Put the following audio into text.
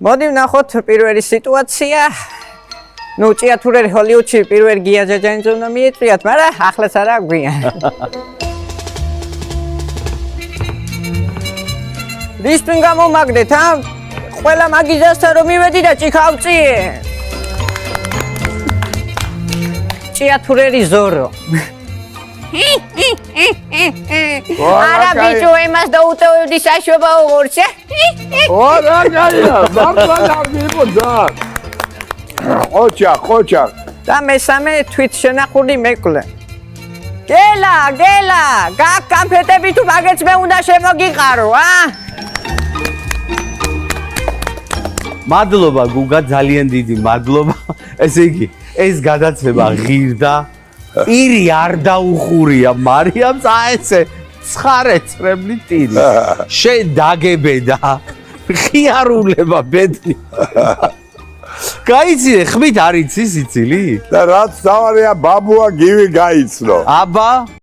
მოდი ვნახოთ პირველი სიტუაცია. ნუ ჭიათურელი ჰოლივუდში პირველ გია ჯაჯანიძე უნდა მიეწვიათ, მაგრამ ახლაც არა გვიან. რის თვინ გამომაგდეთ, ყველა მაგიზასთან რომ მივედი და ჭიქავწიე. ჭიათურელი ზორო. არა ბიჭო, იმას დაუტოვებდი საშვება უღურს. რა გაია, მართლა გამიგოძა. ხოჭა. და მესამე თვით შენახული მეკლე. გელა, გაკ კამფეტები თუ მაგეც მე უნდა შემოგიყარო, მადლობა გუგა, ძალიან დიდი მადლობა. ესე იგი, ეს გადაცემა ღირდა. პირი არ დაუხურია მარიამს, ესე ცხარეცრემლი ტირი. შენ დაგებედა. ხიარულება ბედნი. გაიცინე, ხმით არ იცი სიცილი? და რაც თავარია ბაბუა გივი გაიცნო. აბა